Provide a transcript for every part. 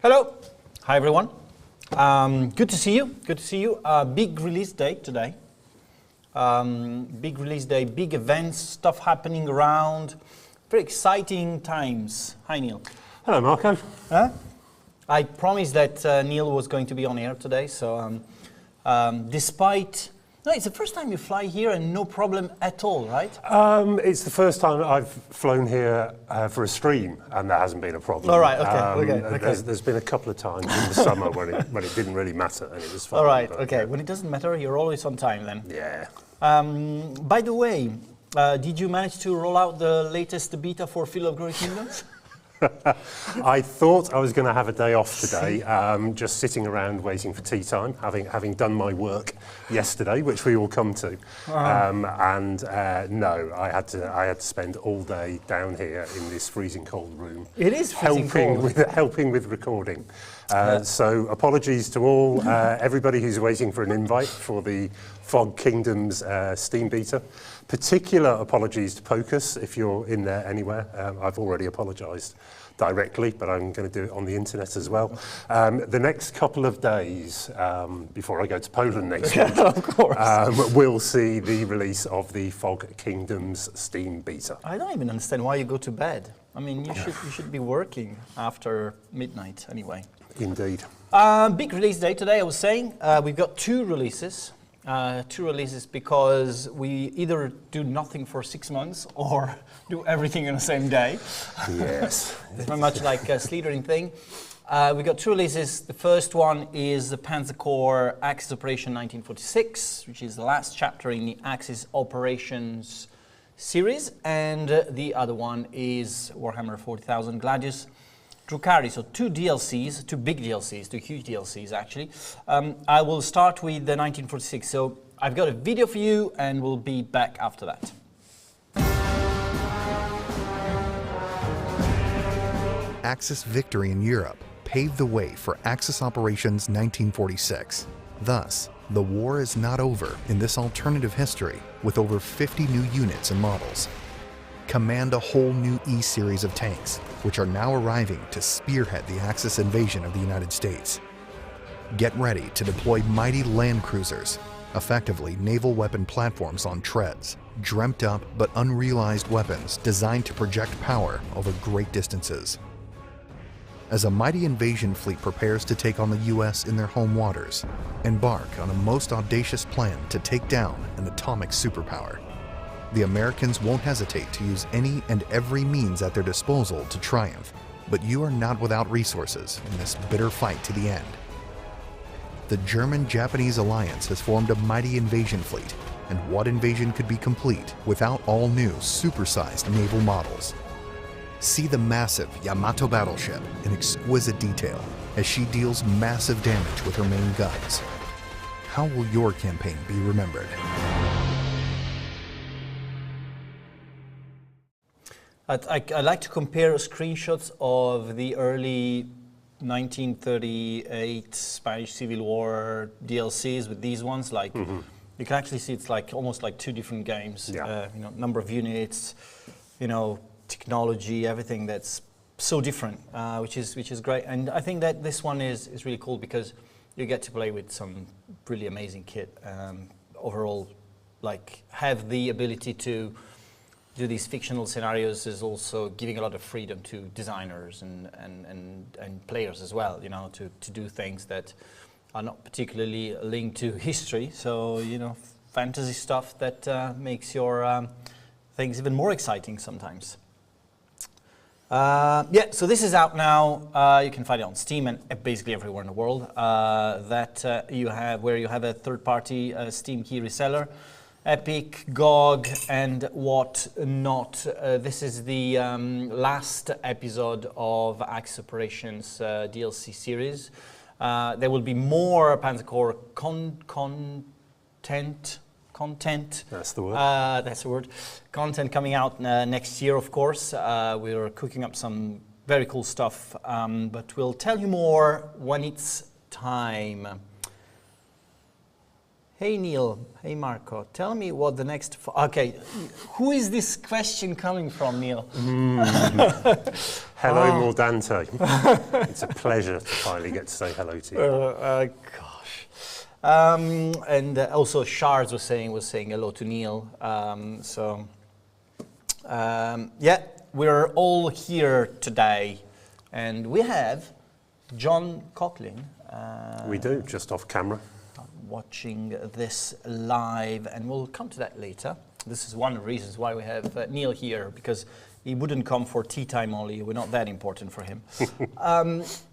Hello. Hi, everyone. Good to see you. Good to see you. Big release day today. Big release day, big events, stuff happening around. Very exciting times. Hi, Neil. Hello, Marco. I promised that Neil was going to be on air today, so despite... No, it's the first time you fly here and no problem at all, right? It's the first time I've flown here for a stream, and that hasn't been a problem. All right, okay. There's been a couple of times in the summer when it didn't really matter, and it was fun. All right, okay. When it doesn't matter, you're always on time then. Yeah. By the way, did you manage to roll out the latest beta for Field of Glory Kingdoms? I thought I was going to have a day off today, just sitting around waiting for tea time, having done my work yesterday, which we will come to. No, I had to spend all day down here in this freezing cold room. It is freezing cold. Helping with recording. So apologies to all, everybody who's waiting for an invite for the Fog Kingdoms Steam beta. Particular apologies to Pocus if you're in there anywhere. I've already apologised directly, but I'm going to do it on the internet as well. The next couple of days, before I go to Poland next week, of course, we'll see the release of the Fog Kingdoms Steam beta. I don't even understand why you go to bed. I mean, you should be working after midnight anyway. Indeed. Big release day today, I was saying. We've got two releases because we either do nothing for 6 months or do everything on the same day. Yes. It's very much like a Slitherine thing. We got two releases. The first one is the Panzer Corps Axis Operation 1946, which is the last chapter in the Axis Operations series, and the other one is Warhammer 40,000 Gladius Drukhari. So two DLCs, two big DLCs, two huge DLCs actually. I will start with the 1946. So I've got a video for you and we'll be back after that. Axis victory in Europe paved the way for Axis Operations 1946. Thus, the war is not over in this alternative history with over 50 new units and models. Command a whole new E-series of tanks, which are now arriving to spearhead the Axis invasion of the United States. Get ready to deploy mighty land cruisers, effectively naval weapon platforms on treads, dreamt up but unrealized weapons designed to project power over great distances. As a mighty invasion fleet prepares to take on the U.S. in their home waters, embark on a most audacious plan to take down an atomic superpower. The Americans won't hesitate to use any and every means at their disposal to triumph, but you are not without resources in this bitter fight to the end. The German-Japanese alliance has formed a mighty invasion fleet, and what invasion could be complete without all new supersized naval models? See the massive Yamato battleship in exquisite detail as she deals massive damage with her main guns. How will your campaign be remembered? I like to compare screenshots of the early 1938 Spanish Civil War DLCs with these ones. Like you can actually see it's like almost like two different games. Yeah. You know, number of units, you know, technology, everything that's so different, which is great. And I think that this one is really cool because you get to play with some really amazing kit. Overall, like have the ability to do these fictional scenarios is also giving a lot of freedom to designers and players as well, you know, to do things that are not particularly linked to history. So, you know, fantasy stuff that makes your things even more exciting sometimes. Yeah, so this is out now. You can find it on Steam and basically everywhere in the world. Where you have a third-party Steam key reseller. Epic, GOG, and what not. This is the last episode of Axis Operations DLC series. There will be more Panzer Corps content. That's the word. That's the word. Content coming out next year, of course. We're cooking up some very cool stuff, but we'll tell you more when it's time. Hey Neil, hey Marco, tell me what the next... Okay, who is this question coming from, Neil? Hello, Mordante. It's a pleasure to finally get to say hello to you. Gosh. And also Shards was saying hello to Neil. Yeah, we're all here today. And we have John Coughlin. We do, just off camera. Watching this live, and we'll come to that later. This is one of the reasons why we have Neil here, because he wouldn't come for tea time only. We're not that important for him.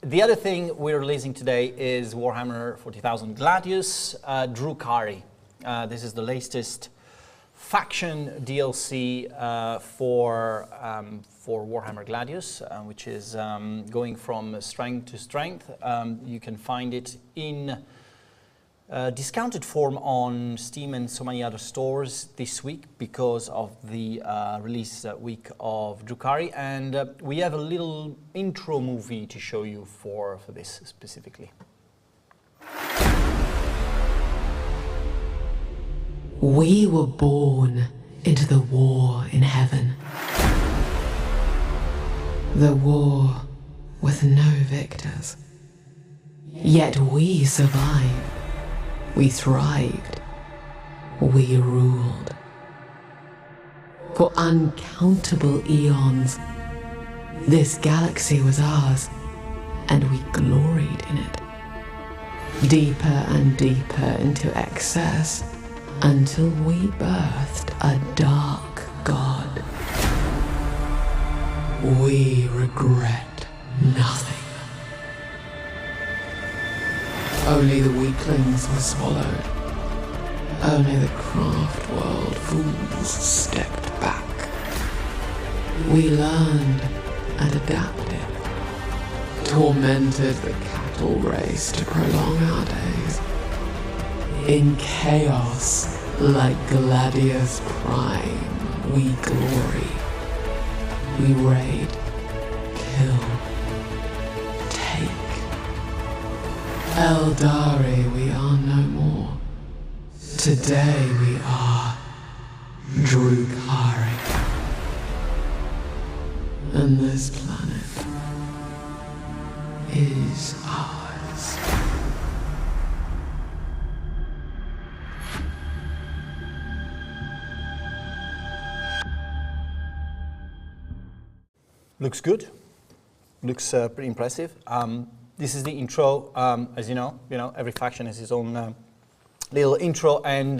The other thing we're releasing today is Warhammer 40,000 Gladius, Duari. This is the latest faction DLC for Warhammer Gladius, which is going from strength to strength. You can find it in discounted form on Steam and so many other stores this week because of the release week of Duari, and we have a little intro movie to show you for this specifically. We were born into the war in heaven. The war with no victors. Yet we survived. We thrived. We ruled. For uncountable eons, this galaxy was ours, and we gloried in it. Deeper and deeper into excess, until we birthed a dark god. We regret nothing. Only the weaklings were swallowed. Only the craft world fools stepped back. We learned and adapted. Tormented the cattle race to prolong our days. In chaos, like Gladius Prime, we glory. We raid, kill, take. Eldari, we are no more. Today we are Duari. And this planet is ours. Looks good. Looks pretty impressive. This is the intro. As you know, every faction has its own little intro, and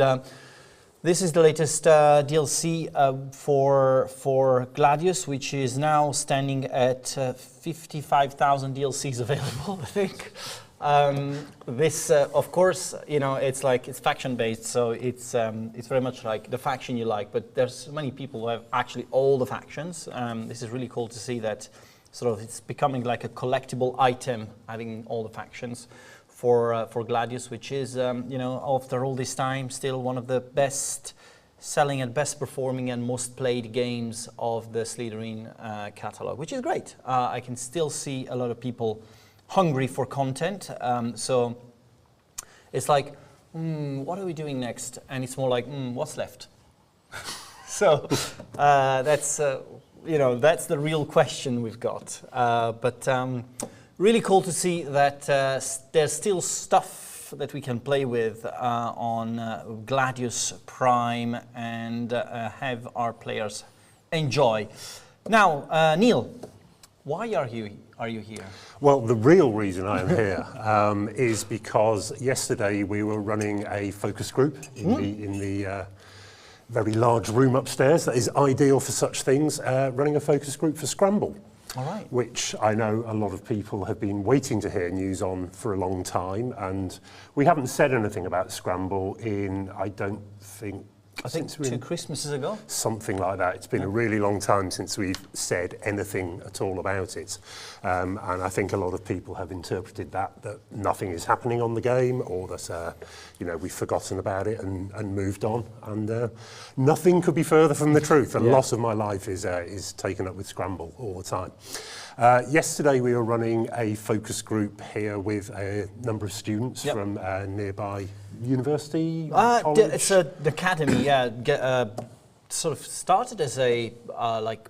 this is the latest DLC for Gladius, which is now standing at 55,000 DLCs available, I think. This, of course, it's faction based, so it's very much like the faction you like. But there's many people who have actually all the factions. This is really cool to see that sort of it's becoming like a collectible item, having all the factions for Gladius, which is after all this time still one of the best selling and best performing and most played games of the Slitherine catalog, which is great. I can still see a lot of people hungry for content, so it's like, what are we doing next? And it's more like, what's left? So that's the real question we've got. But really cool to see that there's still stuff that we can play with on Gladius Prime and have our players enjoy. Now, Neil, why are you here? Well, the real reason I am here is because yesterday we were running a focus group in the very large room upstairs that is ideal for such things, running a focus group for Scramble. All right. Which I know a lot of people have been waiting to hear news on for a long time, and we haven't said anything about Scramble in, I think 2 Christmases ago. Something like that. It's been a really long time since we've said anything at all about it. And I think a lot of people have interpreted that nothing is happening on the game, or that we've forgotten about it and moved on. And nothing could be further from the truth. A lot of my life is taken up with Scramble all the time. Yesterday we were running a focus group here with a number of students from nearby university, college? It's an academy, sort of started as a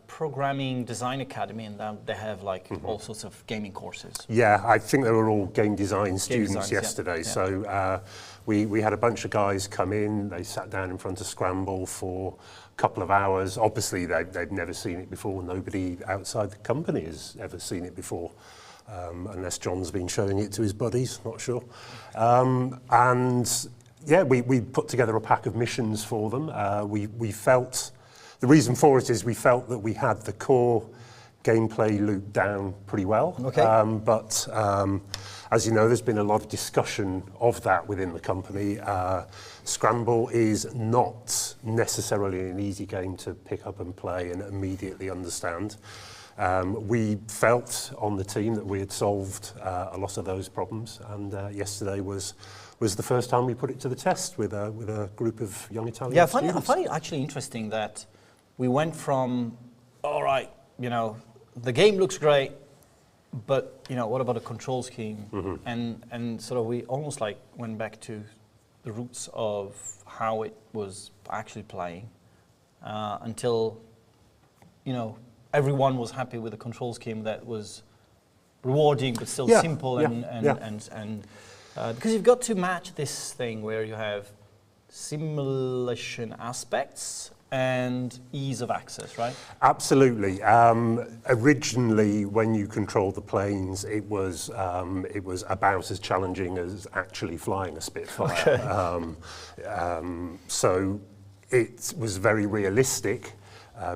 programming design academy, and now they have all sorts of gaming courses. Yeah, I think they were all game design students yesterday. So we had a bunch of guys come in, they sat down in front of Scramble for a couple of hours. Obviously they've never seen it before. Nobody outside the company has ever seen it before. Unless John's been showing it to his buddies, not sure. We put together a pack of missions for them. We felt, the reason for it is we felt that we had the core gameplay loop down pretty well. Okay. But as you know, there's been a lot of discussion of that within the company. Scramble is not necessarily an easy game to pick up and play and immediately understand. We felt on the team that we had solved a lot of those problems, and yesterday was the first time we put it to the test with a group of young Italian students. I find it actually interesting that we went from, all right, the game looks great, but what about the control scheme? And sort of we almost went back to the roots of how it was actually playing until everyone was happy with the control scheme that was rewarding but still simple and because you've got to match this thing where you have simulation aspects and ease of access, right? Absolutely. Originally, when you controlled the planes, it was about as challenging as actually flying a Spitfire. Okay. So it was very realistic.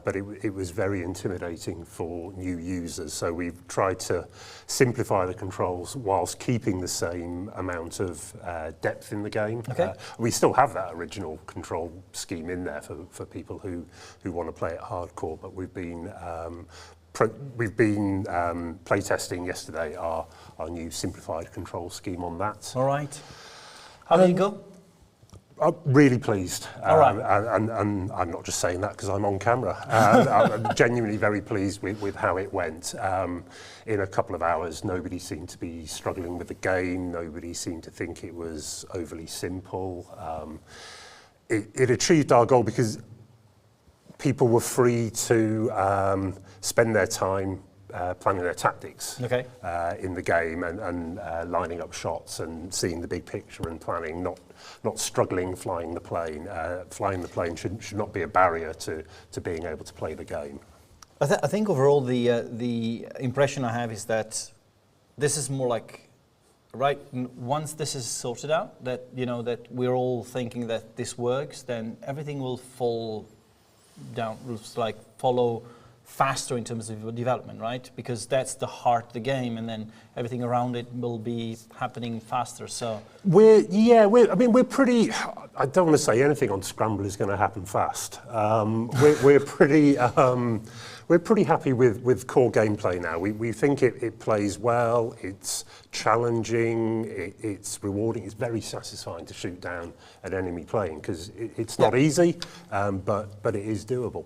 But it was very intimidating for new users. So we've tried to simplify the controls whilst keeping the same amount of depth in the game. Okay. We still have that original control scheme in there for people who want to play it hardcore, but we've been playtesting yesterday our new simplified control scheme on that. All right. How did it go? I'm really pleased, All right. and I'm not just saying that because I'm on camera. I'm genuinely very pleased with how it went. In a couple of hours, nobody seemed to be struggling with the game. Nobody seemed to think it was overly simple. It achieved our goal because people were free to spend their time planning their tactics in the game and lining up shots and seeing the big picture and planning, not struggling flying the plane. Flying the plane should not be a barrier to being able to play the game. I think overall the impression I have is that this is more like, right, once this is sorted out, that, you know, that we're all thinking that this works, then everything will fall down, will like follow faster in terms of development, right? Because that's the heart of the game, and then everything around it will be happening faster. So we're pretty. I don't want to say anything on Scramble is going to happen fast. We're pretty. We're pretty happy with core gameplay now. We think it plays well, it's challenging, it's rewarding, it's very satisfying to shoot down an enemy playing, because it's not easy, but it is doable.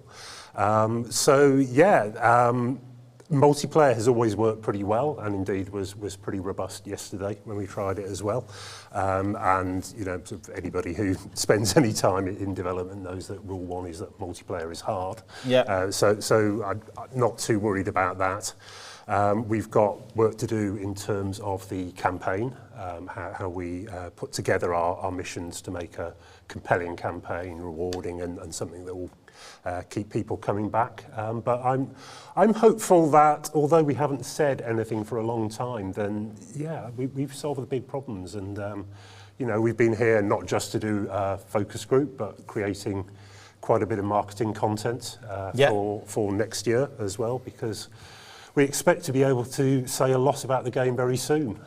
Multiplayer has always worked pretty well, and indeed was pretty robust yesterday when we tried it as well. And you know, sort of anybody who spends any time in development knows that rule one is that multiplayer is hard. Yeah. So I'm not too worried about that. We've got work to do in terms of the campaign, how we put together our missions to make a compelling campaign, rewarding, and something that will keep people coming back. But I'm hopeful that although we haven't said anything for a long time, then yeah, we've solved the big problems, and you know, we've been here not just to do a focus group, but creating quite a bit of marketing content for next year as well, because we expect to be able to say a lot about the game very soon.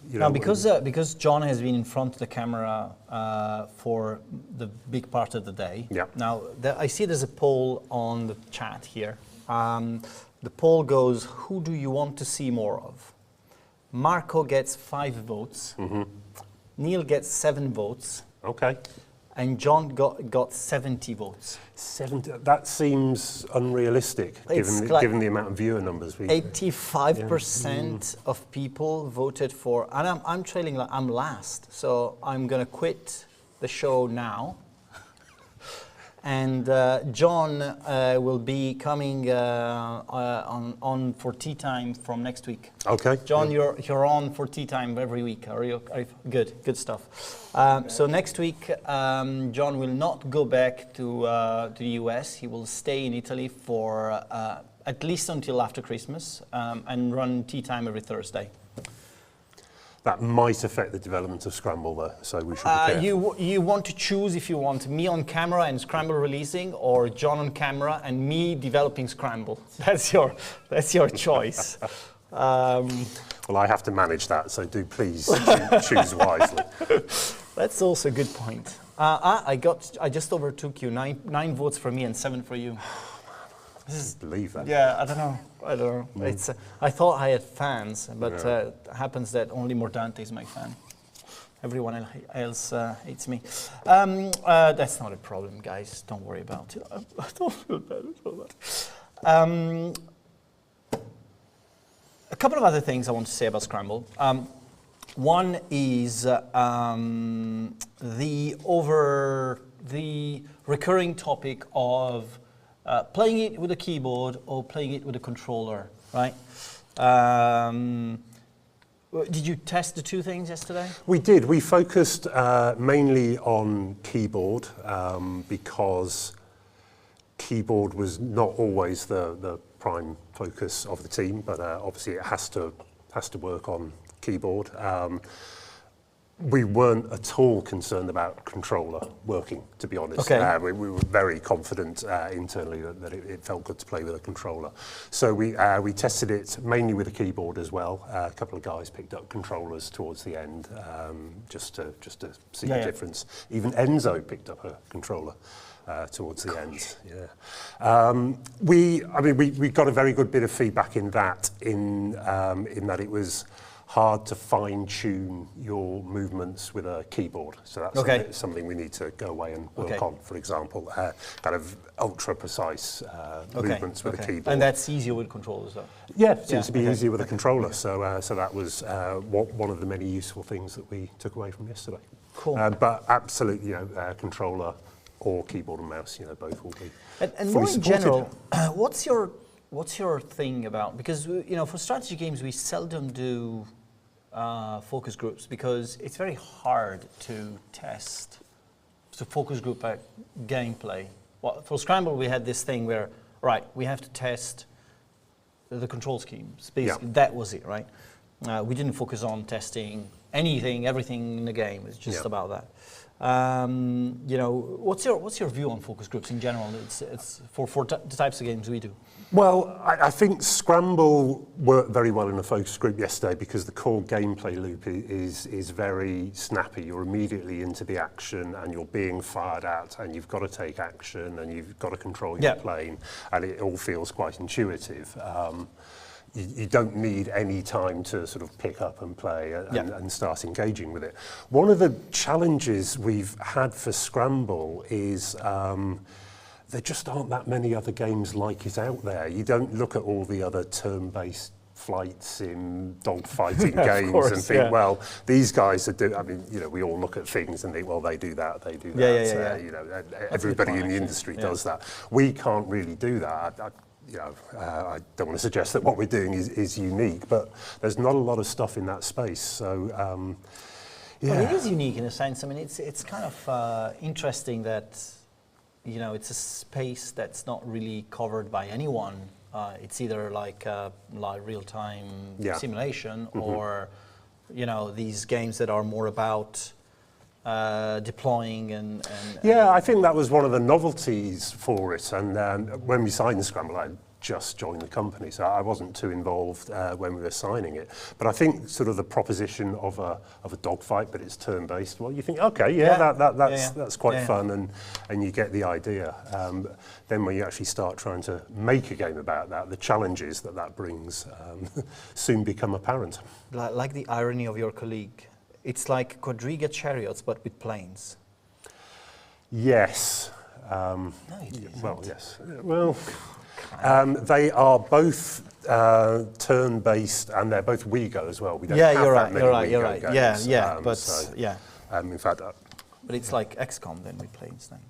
You know, now, because John has been in front of the camera for the big part of the day. Yeah. Now, I see there's a poll on the chat here. The poll goes, who do you want to see more of? Marco gets 5 votes. Mm-hmm. Neil gets 7 votes. Okay. And John got 70 votes. 70, that seems unrealistic, given the amount of viewer numbers. 85% of people voted for, and I'm trailing, I'm last, so I'm going to quit the show now. And John will be coming on for tea time from next week. Okay. John, you're on for tea time every week. Are you good stuff? So next week, John will not go back to the US. He will stay in Italy for at least until after Christmas and run tea time every Thursday. That might affect the development of Scramble, though, so we should be careful. You want to choose if you want me on camera and Scramble releasing, or John on camera and me developing Scramble. That's your choice. Well, I have to manage that, so do please choose wisely. That's also a good point. I just overtook you. 9 votes for me and 7 for you. Believe that. Yeah, I don't know. It's. I thought I had fans, but it happens that only Mordante is my fan. Everyone else hates me. That's not a problem, guys. Don't worry about it. I don't feel bad about that. A couple of other things I want to say about Scramble. One is the recurring topic of playing it with a keyboard or playing it with a controller, right? Did you test the two things yesterday? We did. We focused mainly on keyboard because keyboard was not always the prime focus of the team, but obviously it has to work on keyboard. We weren't at all concerned about controller working, to be honest. Okay. We were very confident internally that it felt good to play with a controller. So we tested it mainly with a keyboard as well. A couple of guys picked up controllers towards the end, just to see the difference. Even Enzo picked up a controller towards the end. Yeah. We got a very good bit of feedback in that it was hard to fine-tune your movements with a keyboard. So that's something we need to go away and work on. For example, kind of ultra-precise movements with a keyboard. And that's easier with controllers, though? Yeah, it seems to be easier with a controller. So that was one of the many useful things that we took away from yesterday. Cool. But absolutely, controller or keyboard and mouse, both will be and more in general, what's your thing about, because for strategy games we seldom do focus groups because it's very hard to test focus group gameplay. Well, for Scramble we had this thing where right, we have to test the control schemes. Basically, Yeah. that was it, right? We didn't focus on testing everything in the game. It's just about that. You know, what's your view on focus groups in general? It's for the types of games we do. Well, I think Scramble worked very well in a focus group yesterday because the core gameplay loop is very snappy. You're immediately into the action and you're being fired at and you've got to take action and you've got to control your plane, and it all feels quite intuitive. You don't need any time to sort of pick up and play and start engaging with it. One of the challenges we've had for Scramble is there just aren't that many other games like it out there. You don't look at all the other turn-based flight sim dogfighting games and think, well, these guys are doing. I mean, you know, we all look at things and think, well, they do that, they do that. You know, everybody in the industry does that. We can't really do that. You know, I don't want to suggest that what we're doing is unique, but there's not a lot of stuff in that space. So, Well, it is unique in a sense. I mean, it's kind of interesting that, you know, it's a space that's not really covered by anyone. It's either like real-time simulation or, you know, these games that are more about deploying and I think that was one of the novelties for it. And when we signed Scramble, I just joined the company, so I wasn't too involved when we were signing it. But I think sort of the proposition of a dogfight, but it's turn-based. Well, you think, okay, that's quite fun, and you get the idea. Then when you actually start trying to make a game about that, the challenges that brings soon become apparent. Like the irony of your colleague. It's like quadriga chariots, but with planes. Yes. No, it isn't. Well, yes. Well, they are both turn-based, and they're both WeGo as well. We don't have that many WeGo games. In fact, but it's like XCOM then with planes then.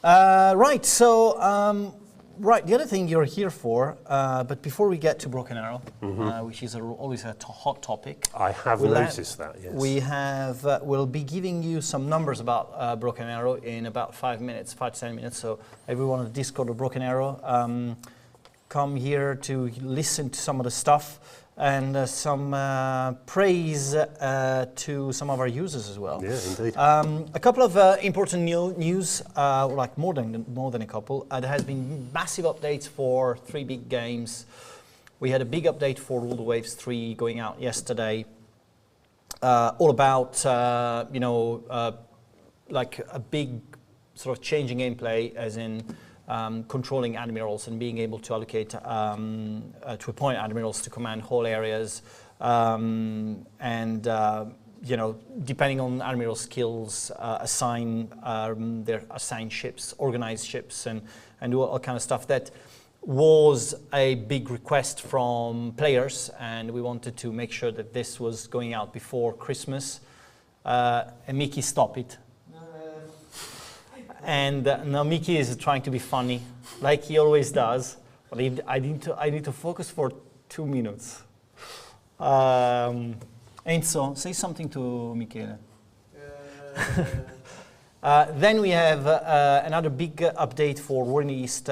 Right. So. Right, the other thing you're here for, but before we get to Broken Arrow, which is always a hot topic. I have noticed that, yes. We'll be giving you some numbers about Broken Arrow in about 5 to 10 minutes. So everyone on the Discord of Broken Arrow, come here to listen to some of the stuff and some praise to some of our users as well. Yeah, indeed. A couple of important news, like more than a couple. There has been massive updates for 3 big games. We had a big update for Rule the Waves 3 going out yesterday, all about like a big sort of changing gameplay, as in controlling admirals and being able to allocate to appoint admirals to command whole areas, you know, depending on admiral skills, assign their assigned ships, organize ships, and do all kind of stuff. That was a big request from players, and we wanted to make sure that this was going out before Christmas. And Mickey, stop it. And now Mickey is trying to be funny, like he always does. But I need to focus for 2 minutes. Enzo, say something to Michele. Then we have another big update for War in the East,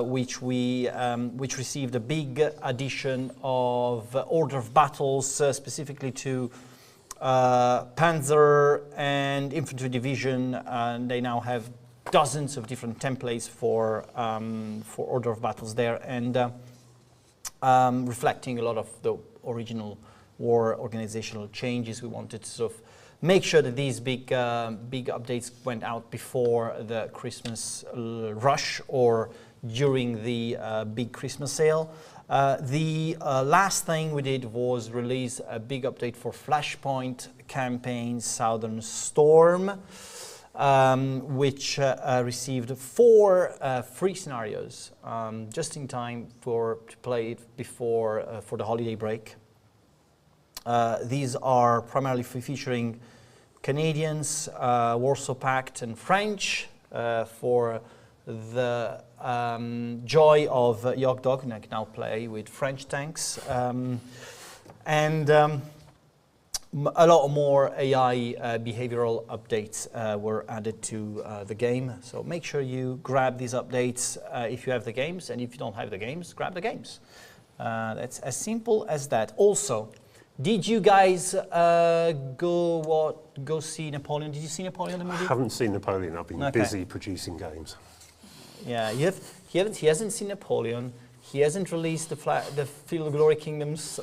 which received a big addition of order of battles, specifically to Panzer and Infantry Division. They now have dozens of different templates for order of battles there, and reflecting a lot of the original war organizational changes. We wanted to sort of make sure that these big updates went out before the Christmas rush or during the big Christmas sale. The last thing we did was release a big update for Flashpoint campaign Southern Storm, which received 4 free scenarios just in time to play it before for the holiday break. These are primarily featuring Canadians, Warsaw Pact, and French for the joy of Yog Dog, and I can now play with French tanks. A lot more AI behavioral updates were added to the game. So make sure you grab these updates if you have the games, and if you don't have the games, grab the games. That's as simple as that. Also, did you guys go see Napoleon? Did you see Napoleon the movie? I haven't seen Napoleon. I've been busy producing games. Yeah, he hasn't seen Napoleon. He hasn't released the Field of Glory Kingdoms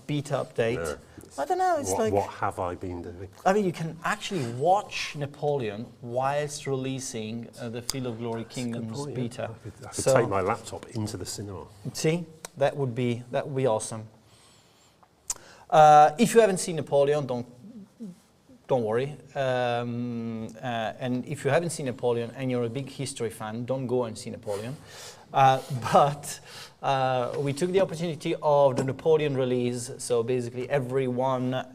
beta update. No. I don't know. It's what have I been doing? I mean, you can actually watch Napoleon whilst releasing the Field of Glory Kingdoms beta. I could take my laptop into the cinema. See, that would be awesome. If you haven't seen Napoleon, don't worry. And if you haven't seen Napoleon and you're a big history fan, don't go and see Napoleon. But we took the opportunity of the Napoleon release, so basically everyone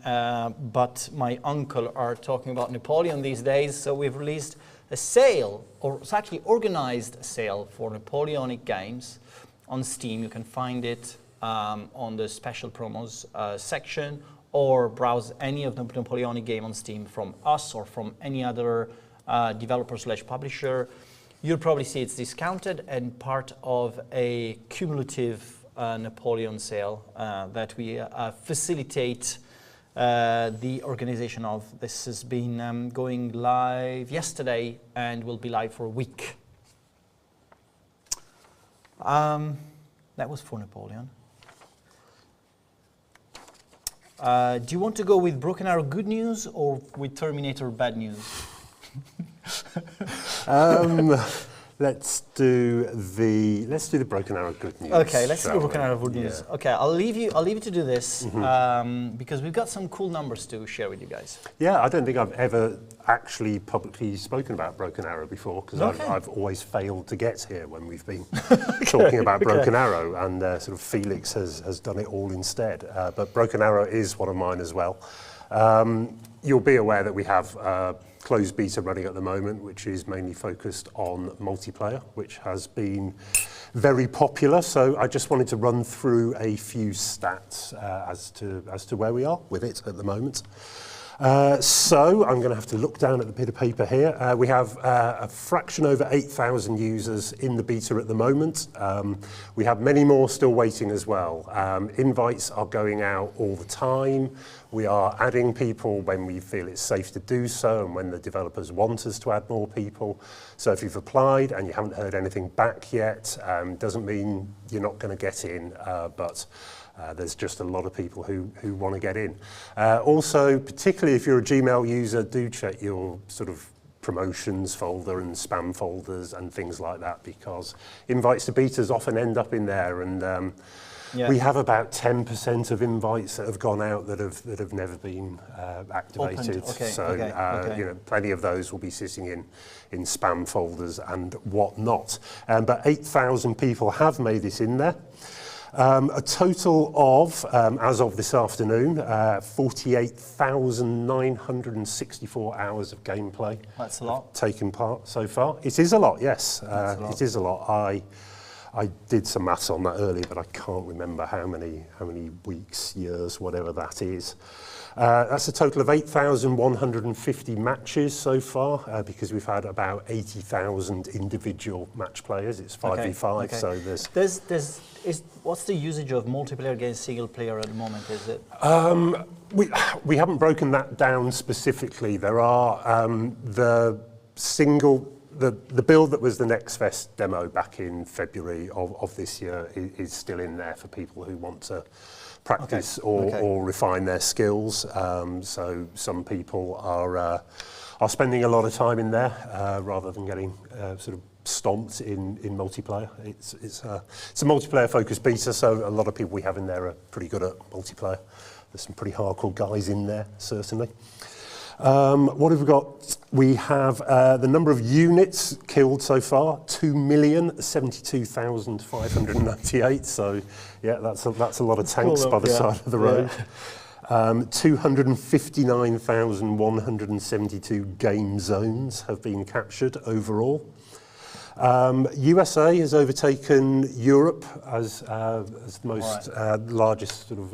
but my uncle are talking about Napoleon these days, so we've released a sale, or it's actually organized a sale for Napoleonic games on Steam. You can find it on the special promos section, or browse any of the Napoleonic game on Steam from us or from any other developer/publisher. You'll probably see it's discounted and part of a cumulative Napoleon sale that we facilitate the organization of. This has been going live yesterday and will be live for a week. That was for Napoleon. Do you want to go with Broken Arrow good news or with Terminator bad news? Let's do the Broken Arrow good news. Okay, let's do Broken Arrow good news. Yeah. Okay, I'll leave you to do this because we've got some cool numbers to share with you guys. Yeah, I don't think I've ever actually publicly spoken about Broken Arrow before, because I've always failed to get here when we've been talking about Broken Arrow, and sort of Felix has done it all instead. But Broken Arrow is one of mine as well. You'll be aware that we have closed beta running at the moment, which is mainly focused on multiplayer, which has been very popular. So I just wanted to run through a few stats as to where we are with it at the moment. So I'm going to have to look down at the bit of paper here. We have a fraction over 8,000 users in the beta at the moment. We have many more still waiting as well. Invites are going out all the time. We are adding people when we feel it's safe to do so and when the developers want us to add more people. So if you've applied and you haven't heard anything back yet, doesn't mean you're not going to get in, but there's just a lot of people who want to get in. Also, particularly if you're a Gmail user, do check your sort of promotions folder and spam folders and things like that, because invites to betas often end up in there, and we have about 10% of invites that have gone out that have never been activated. You know, plenty of those will be sitting in spam folders and whatnot. But 8,000 people have made it in there. A total of, as of this afternoon, 48,964 hours of gameplay. That's a lot. Taken part so far. It is a lot, yes. It is a lot. I did some maths on that earlier, but I can't remember how many weeks, years, whatever that is. That's a total of 8,150 matches so far, because we've had about 80,000 individual match players. It's 5v5, so what's the usage of multiplayer against single player at the moment? Is it? We haven't broken that down specifically. There are the build that was the Next Fest demo back in February of this year is still in there for people who want to practice or refine their skills. So some people are spending a lot of time in there rather than getting sort of stomped in multiplayer. It's a multiplayer focused beta, so a lot of people we have in there are pretty good at multiplayer. There's some pretty hardcore guys in there, certainly. What have we got? We have the number of units killed so far, 2,072,598. So, yeah, that's a lot of tanks by the side of the road. 259,172 game zones have been captured overall. USA has overtaken Europe as the most largest sort of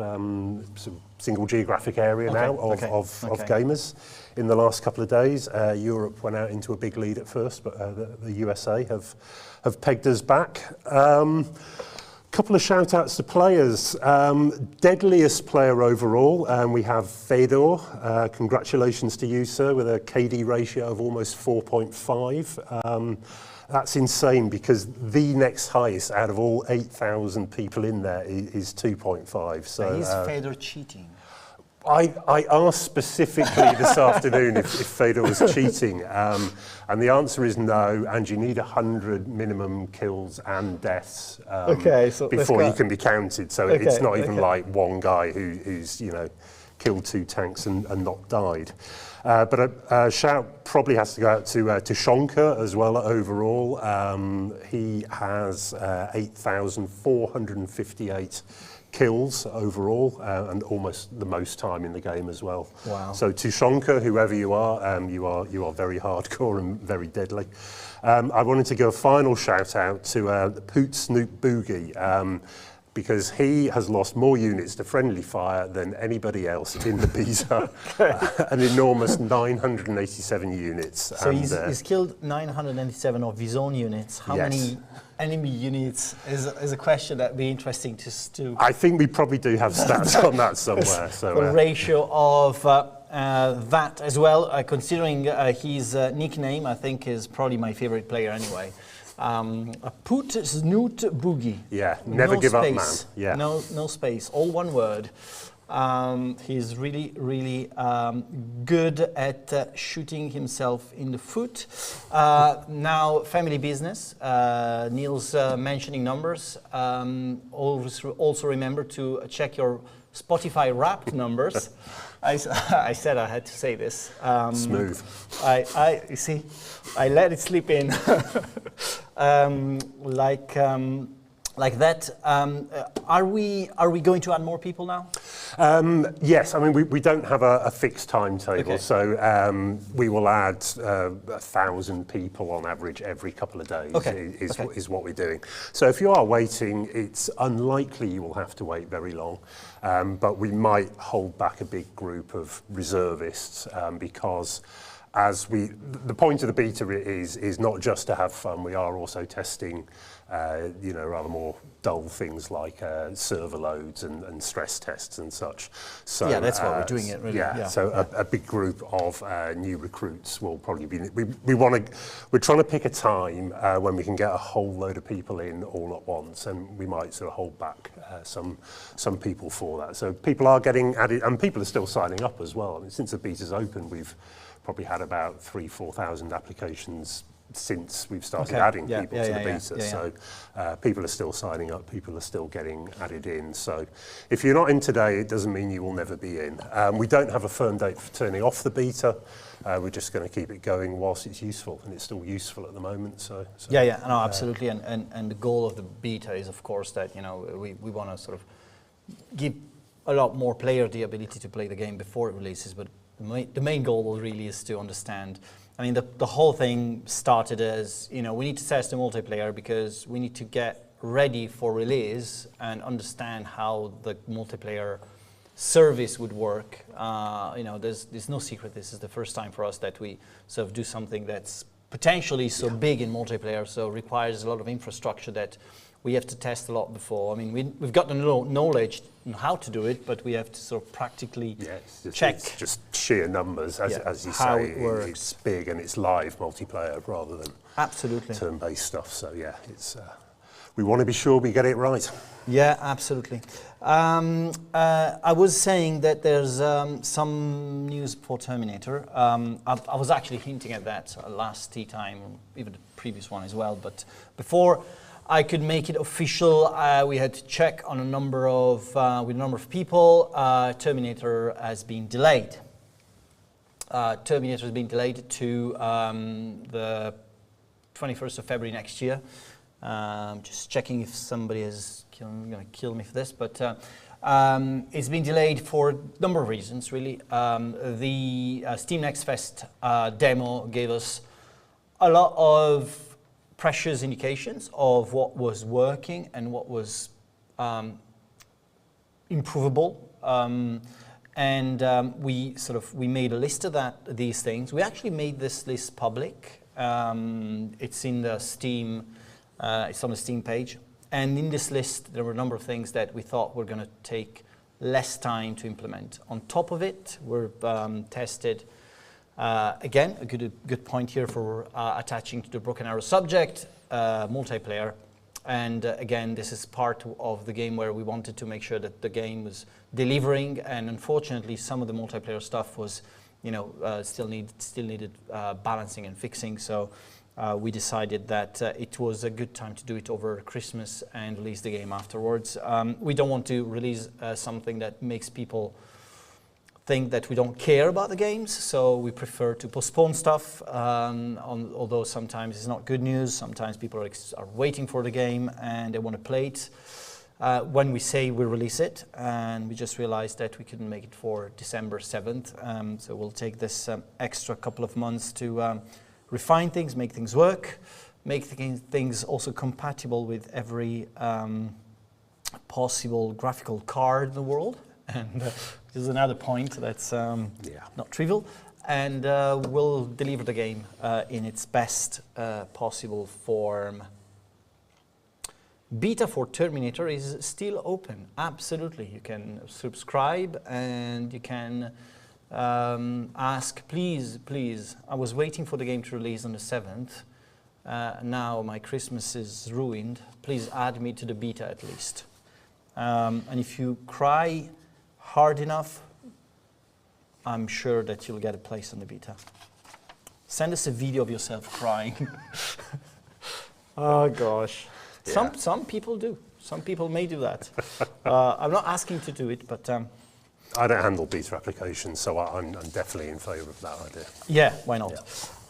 single geographic area now of gamers in the last couple of days. Europe went out into a big lead at first, but the USA have pegged us back. Couple of shout outs to players. Deadliest player overall, we have Fedor. Congratulations to you, sir, with a KD ratio of almost 4.5. That's insane because the next highest out of all 8,000 people in there is 2.5. So is Fedor cheating? I asked specifically this afternoon if Fedor was cheating, and the answer is no, and you need 100 minimum kills and deaths before you can be counted. So it's not even like one guy who's killed 2 tanks and not died. But a shout probably has to go out to Shonka as well overall. He has 8,458 kills overall, and almost the most time in the game as well. Wow. So Tushonka, whoever you are very hardcore and very deadly. I wanted to give a final shout out to Poot Snoop Boogie, because he has lost more units to friendly fire than anybody else in the beta. An enormous 987 units. So he's killed 987 of his own units. How many enemy units is a question that'd be interesting to I think we probably do have stats on that somewhere. So a ratio of that as well, considering his nickname, I think is probably my favorite player anyway. A Poot Snoot Boogie. Yeah, never give up, man. Yeah. No space, all one word. He's really good at shooting himself in the foot. Now, family business. Neil's mentioning numbers. Also remember to check your Spotify Wrapped numbers. I said I had to say this. Smooth. You see, I let it slip in. Like that. Are we going to add more people now? Yes, I mean we don't have a fixed timetable, so we will add 1,000 people on average every couple of days. Is what we're doing. So if you are waiting, it's unlikely you will have to wait very long, but we might hold back a big group of reservists because. The point of the beta is not just to have fun. We are also testing, rather more dull things like server loads and stress tests and such. So yeah, that's why we're doing it. Really. Yeah. So a big group of new recruits will probably be. We're trying to pick a time when we can get a whole load of people in all at once, and we might sort of hold back some people for that. So people are getting added, and people are still signing up as well. I mean, since the beta's open, we've probably had about 3,000-4,000 applications since we've started adding people to the beta. So people are still signing up, people are still getting added in. So if you're not in today, it doesn't mean you will never be in. We don't have a firm date for turning off the beta. We're just going to keep it going whilst it's useful, and it's still useful at the moment. So no, absolutely. And the goal of the beta is, of course, that we want to sort of give a lot more player the ability to play the game before it releases, but the main goal really is to understand. I mean, the whole thing started as, we need to test the multiplayer because we need to get ready for release and understand how the multiplayer service would work. There's no secret. This is the first time for us that we sort of do something that's potentially so big in multiplayer, so requires a lot of infrastructure that we have to test a lot before. I mean, we've got the knowledge on how to do it, but we have to sort of practically check. It's just sheer numbers, as you how say. It works. It's big and it's live multiplayer rather than turn-based stuff. So yeah, it's we want to be sure we get it right. Yeah, absolutely. I was saying that there's some news for Terminator. I was actually hinting at that last tea time, or even the previous one as well. But before I could make it official, we had to check on a number of with a number of people. Terminator has been delayed. Terminator has been delayed to the 21st of February next year. Just checking if somebody is going to kill me for this, but it's been delayed for a number of reasons, really. The Steam Next Fest demo gave us a lot of precious indications of what was working and what was improvable. We made a list of these things. We actually made this list public. It's in the Steam. It's on the Steam page. And in this list, there were a number of things that we thought were going to take less time to implement. On top of it, we're tested. Again, a good point here for attaching to the Broken Arrow subject, multiplayer. And again, this is part of the game where we wanted to make sure that the game was delivering. And unfortunately, some of the multiplayer stuff was, still needed balancing and fixing. So we decided that it was a good time to do it over Christmas and release the game afterwards. We don't want to release something that makes people think that we don't care about the games, so we prefer to postpone stuff, although sometimes it's not good news. Sometimes people are waiting for the game and they want to play it. When we say we release it, and we just realized that we couldn't make it for December 7th, so we'll take this extra couple of months to refine things, make things work, make things also compatible with every possible graphical card in the world. And this is another point that's not trivial. And we'll deliver the game in its best possible form. Beta for Terminator is still open. Absolutely. You can subscribe and you can ask, please. I was waiting for the game to release on the 7th. Now my Christmas is ruined. Please add me to the beta at least. And if you cry hard enough, I'm sure that you'll get a place on the beta. Send us a video of yourself crying. Oh gosh. Yeah. Some people do. Some people may do that. I'm not asking to do it, but I don't handle beta applications, so I'm definitely in favour of that idea. Yeah, why not?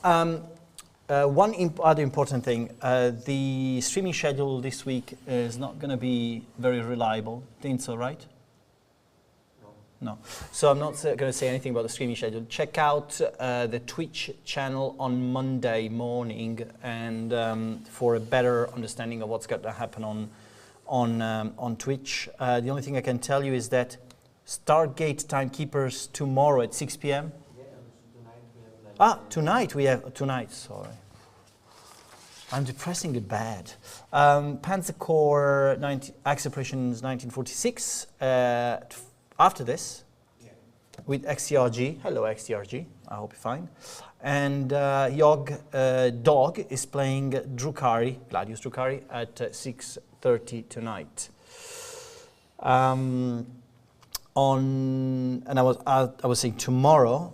Yeah. One other important thing, the streaming schedule this week is not going to be very reliable. Think so, right? No. So I'm not going to say anything about the streaming schedule. Check out the Twitch channel on Monday morning and for a better understanding of what's going to happen on Twitch. The only thing I can tell you is that Stargate Timekeepers tomorrow at 6 p.m. Yeah, tonight, sorry. I'm depressing it bad. Panzer Corps Axis Operations 1946. After this, with XTRG. Hello, XTRG. I hope you're fine. And Yog Dog is playing Gladius Drukhari, at 6:30 tonight. I was saying tomorrow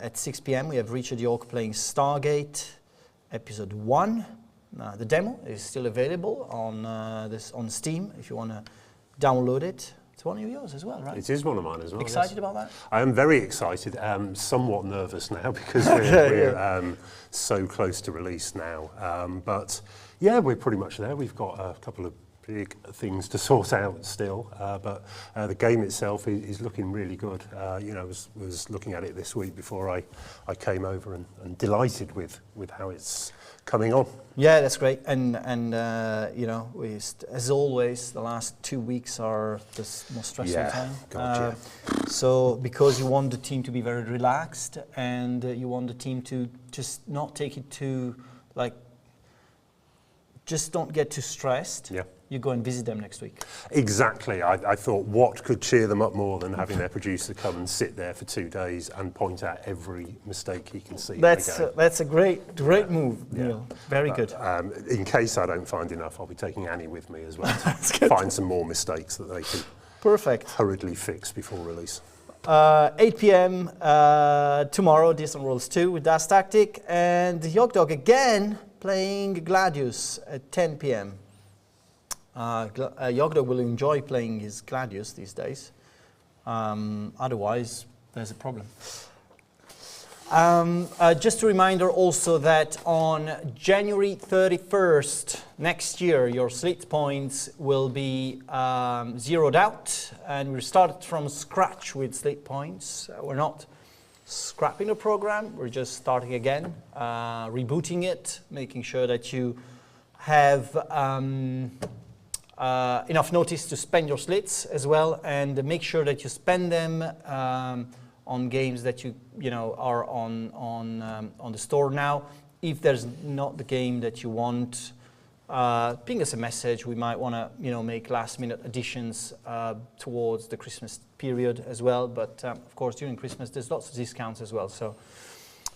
at 6 p.m. we have Richard York playing Stargate Episode 1. The demo is still available on Steam if you want to download it. It's one of yours as well, right? It is one of mine as well. Excited about that? I am very excited. Somewhat nervous now because we're so close to release now. But yeah, we're pretty much there. We've got a couple of big things to sort out still, but the game itself is looking really good. I was looking at it this week before I came over and delighted with how it's coming on. Yeah, that's great. And as always, the last 2 weeks are the most stressful time. God, So because you want the team to be very relaxed and you want the team to just not take it too, just don't get too stressed. Yeah. You go and visit them next week. Exactly. I thought what could cheer them up more than having their producer come and sit there for 2 days and point out every mistake he can see. That's a great move, Neil. Very good. In case I don't find enough, I'll be taking Annie with me as well to find some more mistakes that they can hurriedly fix before release. 8 p.m. Tomorrow, Distant Worlds 2 with Das Tactic, and Yog Dog again playing Gladius at 10 p.m. Yogdo will enjoy playing his Gladius these days. Otherwise, there's a problem. Just a reminder also that on January 31st next year, your Slit points will be zeroed out, and we start from scratch with Slit points. We're not scrapping the program, we're just starting again, rebooting it, making sure that you have enough notice to spend your slits as well, and make sure that you spend them on games that you know are on the store now. If there's not the game that you want, ping us a message. We might want to make last-minute additions towards the Christmas period as well. But of course, during Christmas, there's lots of discounts as well. So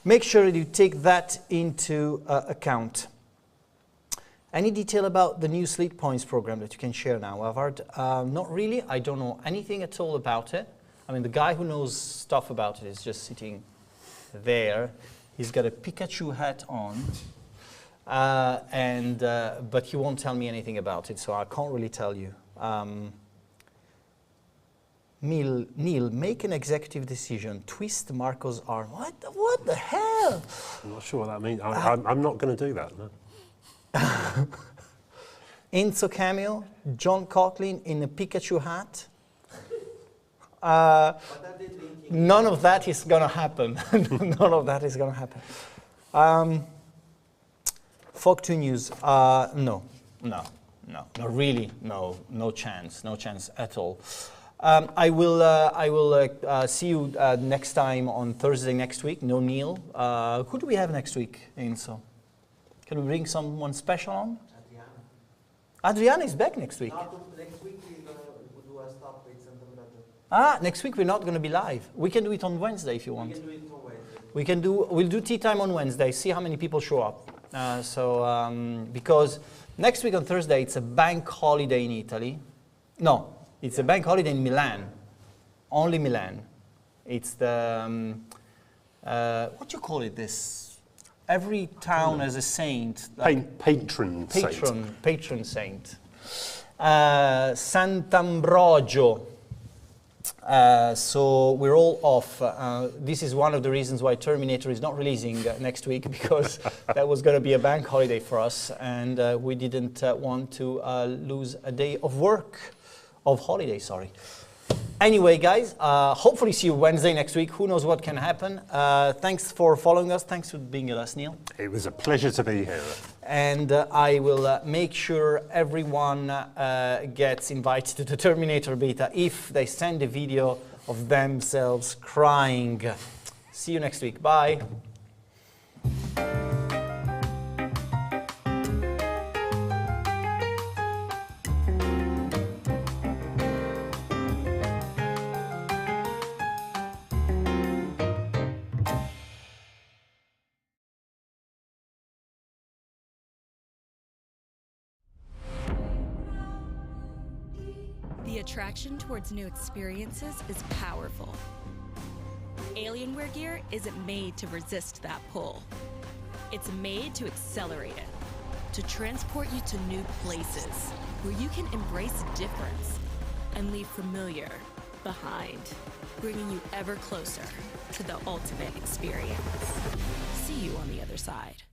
make sure you take that into account. Any detail about the new Sleep Points program that you can share now, Havard? Not really. I don't know anything at all about it. I mean, the guy who knows stuff about it is just sitting there. He's got a Pikachu hat on, but he won't tell me anything about it, so I can't really tell you. Neil, make an executive decision. Twist Marco's arm. What the hell? I'm not sure what that means. I'm not going to do that, no. Enzo cameo, John Coughlin in a Pikachu hat. None of that is going to happen. None of that is going to happen. Fog 2 News. No, really, no chance at all. I will see you next time on Thursday next week. No Neil. Who do we have next week, Enzo? Can we bring someone special on? Adriana is back next week. Next week we're going to do a stop with something. Next week we're not going to be live. We can do it on Wednesday if you want. We can do it on Wednesday. We'll do tea time on Wednesday, see how many people show up. Because next week on Thursday it's a bank holiday in Italy. No, it's a bank holiday in Milan. Only Milan. It's the, what do you call it this? Every town has a saint. Patron saint. Sant'Ambrogio. So we're all off. This is one of the reasons why Terminator is not releasing next week, because that was going to be a bank holiday for us, and we didn't want to lose a day of holiday, sorry. Anyway, guys, hopefully see you Wednesday next week. Who knows what can happen. Thanks for following us. Thanks for being with us, Neil. It was a pleasure to be here. And I will make sure everyone gets invited to the Terminator beta if they send a video of themselves crying. See you next week. Bye. The attraction towards new experiences is powerful. Alienware gear isn't made to resist that pull. It's made to accelerate it, to transport you to new places where you can embrace difference and leave familiar behind, bringing you ever closer to the ultimate experience. See you on the other side.